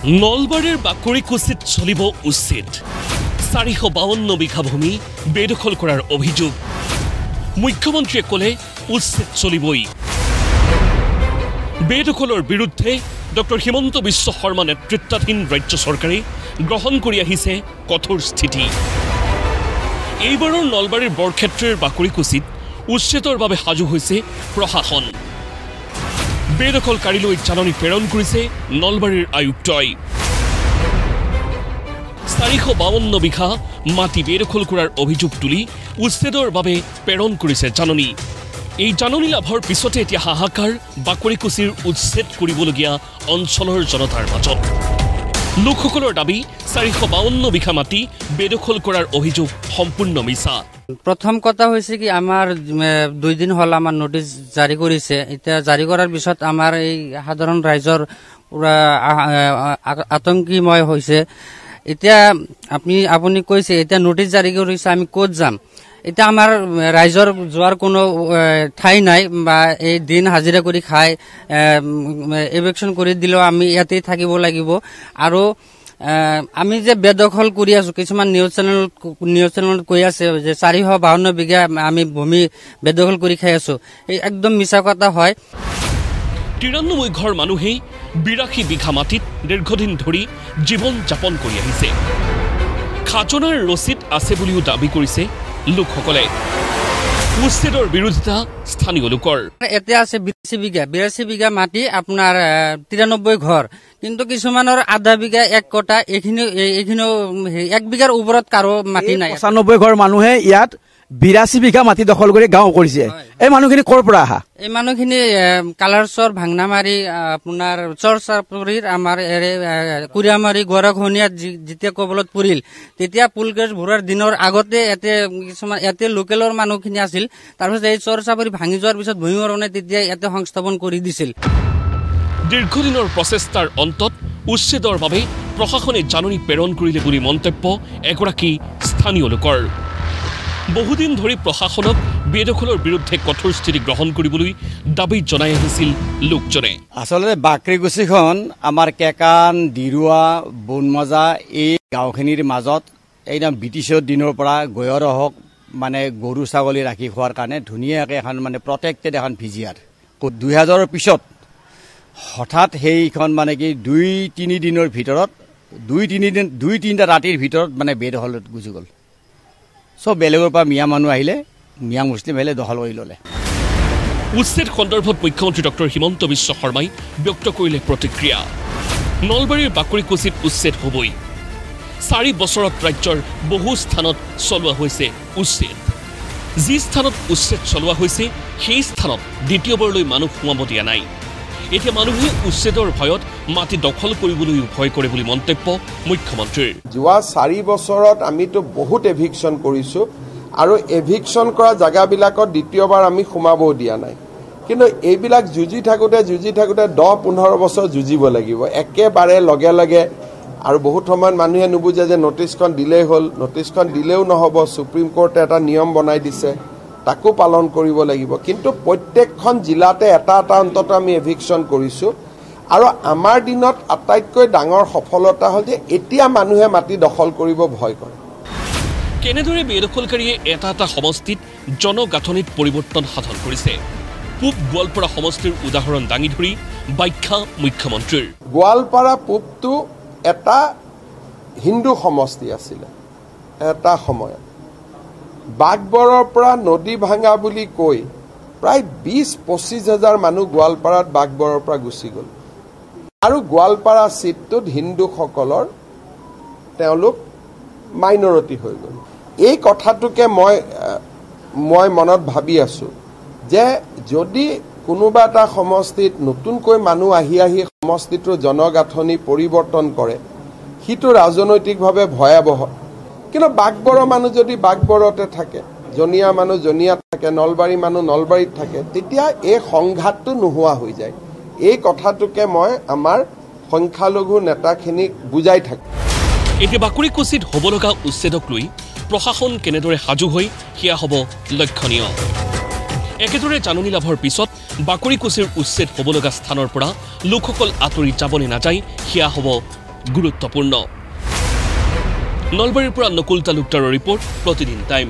নলবাৰীৰ বাকৰিকুছিত চলিব উচ্ছেদ 452 বিঘা ভূমি বেদখল কৰাৰ অভিযোগ মুখ্যমন্ত্ৰীয়ে ক'লে উচ্ছেদ চলিবই বেদখলৰ বিৰুদ্ধে ডক্টৰ হিমন্ত বিশ্ব শৰ্মা নেতৃত্বাধীন ৰাজ্য চৰকাৰে গ্ৰহণ কৰি আহিছে কঠোৰ স্থিতি এইবাৰৰ নলবাৰীৰ বৰক্ষেত্ৰৰ বাকৰিকুছিত উচ্ছেদৰ বাবে সাজু হৈছে প্ৰশাসন বেদখলকাৰীলৈ জাননী প্ৰেৰণ কৰিছে নলবাৰীৰ আয়ুক্তই 452 বিঘা মাটি বেদখল কৰাৰ অভিযোগ তুলি উচ্ছেদৰ বাবে প্ৰেৰণ কৰিছে জাননী এই জাননী লাভৰ পিছতে এতিয়া হাহাকাৰ বাকৰিকুছিৰ উচ্ছেদ কৰিবলগীয়া অঞ্চলৰ জনতাৰ মাজত লোকসকলৰ দাবী 452 বিঘা মাটি বেদখল কৰাৰ অভিযোগ সম্পূৰ্ণ মিছা প্ৰথম কথা হৈছে কি আমাৰ 2 দিন হল আমাৰ নোটিস জাৰি কৰিছে এতিয়া জাৰি কৰাৰ পিছত আমাৰ এই সাধাৰণ ৰাইজৰ পুৰা আতংকিময় হৈছে এতিয়া আপুনি কৈছে এতিয়া নোটিস জাৰি কৰিছে আমি ক'ত যাম এতিয়া আমাৰ ৰাইজৰ যোৱাৰ কোনো ঠাই নাই বা এই দিন হাজিৰা কৰি খাই এভিকশন কৰি দিলেও আমি ইয়াতেই থাকিব লাগিব আৰু আমি যে বেদখল কৰি আছো কিছুমান নিউজ চেনেলত কৈ আছে যে 452 বিঘা আমি ভূমি বেদখল কৰি খাই আছো এই একদম মিছা কথা হয় 93 ঘৰ মানুহে 82 বিঘা মাটিত দীৰ্ঘদিন ধৰি জীৱন যাপন কৰি আহিছে খাজনাৰ ৰচিদ আছে বুলিও দাবী কৰিছে লোকসকলে উচ্ছেদৰ বিৰোধিতা স্থানীয় লোকৰ এতিয়া আছে 82 বিঘা মাটি আপোনাৰ 93 ঘৰ কিন্তু কিছুমানৰ আধা বিঘা এক কটা এখিনি 1 বিঘাৰ ওপৰত কাৰো মাটি নাই 95 ঘৰ মানুহে ইয়াত 82 বিঘা মাটি দখল কৰি গাঁও কৰিছে এই মানুহখিনি কৰ পৰা আহা এই মানুহখিনি কালাৰচৰ ভাংনামাৰি আপোনাৰ চৰচাপুৰীৰ আমাৰ কুৰিয়ামাৰি গৰাখনিয়াত যেতিয়া কবলত পৰিল তেতিয়া পুলগেজ ভৰাৰ দিনৰ আগতে কিছুমান লোকেলৰ মানুহখিনি আছিল তাৰপিছত এই চৰচাপুৰী ভাঙি যোৱাৰ পিছত ভূমিকৰণে তেতিয়া ইয়াতে সংস্থাপন কৰি দিছিল দীৰ্ঘদিনৰ প্ৰচেষ্টাৰ অন্তত উচ্ছেদৰ বাবে প্ৰশাসনে জাননী প্ৰেৰণ কৰিলে বুলি মন্তব্য এগৰাকী স্থানীয় লোকৰ বহুদিন ধৰি প্ৰশাসনক বেদখলৰ বিৰুদ্ধে কঠোৰ স্থিতি গ্ৰহণ কৰিবলৈ দাবী জনাই আহিছিল লোকজনে আসলে বাকৰিকুছিখন আমাৰ কেকান দিৰুৱা বনমজা এই গাঁওখিনিৰ মাজত একদম ব্ৰিটিছৰ দিনৰ পৰা গয়ৰ হওক মানে গৰু ছাগলী ৰাখি খোৱাৰ কাৰণে ধুনীয়াকৈ এখন মানে প্ৰটেক্টেড এখন ভিজিয়াৰ 2000ৰ পিছত হঠাৎ সেইখন মানে কি 2-3 দিনৰ ভিতৰত 2-3টা ৰাতিৰ ভিতৰত মানে বেদখলত গুচি গ'ল সব বেলেগৰ পৰা মিয়া মানুহ আহিলে মিয়া মুছলিম আহিলে দখল কৰি ল'লে উচ্ছেদ সন্দৰ্ভত মুখ্যমন্ত্ৰী ডক্টৰ হিমন্ত বিশ্ব শৰ্মাই ব্যক্ত কৰিলে প্ৰতিক্ৰিয়া নলবাৰীৰ বাকৰিকুছিত উচ্ছেদ হ'বই 4 বছৰত ৰাজ্যৰ বহু স্থানত চলোৱা হৈছে উচ্ছেদ যি স্থানত উচ্ছেদ চলোৱা হৈছে সেই স্থানত দ্বিতীয়বাৰলৈ মানুহ সোমাব দিয়া নাই এতিয়া মানুহে উচ্ছেদৰ ভয়ত মাটি দখল কৰিবলৈ ভয় কৰে বুলি মন্তব্য মুখ্যমন্ত্ৰীৰ যোৱা 4 বছৰত আমিতো বহুত এভিকশন কৰিছো আৰু এভিকশন কৰা জায়গাবিলাকত দ্বিতীয়বাৰ আমি সোমাব দিয়া নাই কিন্তু এইবিলাক যুঁজি থাকোতে 10-15 বছৰ যুঁজিব লাগিব একেবাৰে লগে লগে আৰু বহুত সময়ত মানুহে নুবুজে যে নোটিছখন দিলেই হ'ল নোটিছখন দিলেও নহব সুপ্ৰিম কোৰ্টে এটা নিয়ম বনাই দিছে তাকো পালন কৰিব লাগিব কিন্তু প্ৰত্যেকখন জিলাতে এটা অন্তত আমি এভিকশন কৰিছো আৰু আমাৰ দিনত আটাইতকৈ ডাঙৰ সফলতা হ'ল যে এতিয়া মানুহে মাটি দখল কৰিব ভয় কৰে কেনেদৰে বেদখলকাৰীয়ে এটা সমষ্টিত জনগাঁথনিত পৰিৱৰ্তন সাধন কৰিছে পূব গোৱালপাৰা সমষ্টিৰ উদাহৰণ দাঙি ধৰি ব্যাখ্যা মুখ্যমন্ত্ৰীৰ গোৱালপাৰা পূবটো এটা হিন্দু সমষ্টি আছিল এটা সময়ত বাগবৰৰ পৰা নদী ভাঙা বুলি কৈ প্ৰায় 20-25 হাজাৰ মানুহ গোৱালপাৰাত বাগবৰৰ পৰা গুচি গ'ল আৰু গোৱালপাৰা সিটটোত হিন্দুসকলৰ তেওঁলোক মাইনৰিটি হৈ গ'ল এই কথাটোকে মই মনত ভাবি আছো যে যদি কোনোবা এটা সমষ্টিত নতুনকৈ মানুহ আহি সমষ্টিটোৰ জনগাঁথনি পৰিৱৰ্তন কৰে সিটো ৰাজনৈতিকভাৱে ভয়াৱহ কিন্তু বাগবৰৰ মানুহ যদি বাগবৰতে থাকে জনিয়া মানুহ জনিয়াত থাকে নলবাৰী মানুহ নলবাৰীত থাকে তেতিয়া এই সংঘাতটো নোহোৱা হৈ যায় এই কথাটোকে মই আমাৰ সংখ্যালঘু নেতাখিনিক বুজাই থাকো এতিয়া বাকৰিকুছিত হ'ব লগা উচ্ছেদক লৈ প্ৰশাসন কেনেদৰে সাজু হৈ সেয়া হ'ব লক্ষণীয় একেদৰে জাননী লাভৰ পিছত বাকৰিকুছিৰ উচ্ছেদ হ'ব লগা স্থানৰ পৰা লোকসকল আঁতৰি যাবনে নাযায় সেয়া হ'ব গুৰুত্বপূৰ্ণ। নলবাৰীৰ পৰা নকুল তালুকদাৰৰ ৰিপৰ্ট, প্ৰতিদিন টাইম।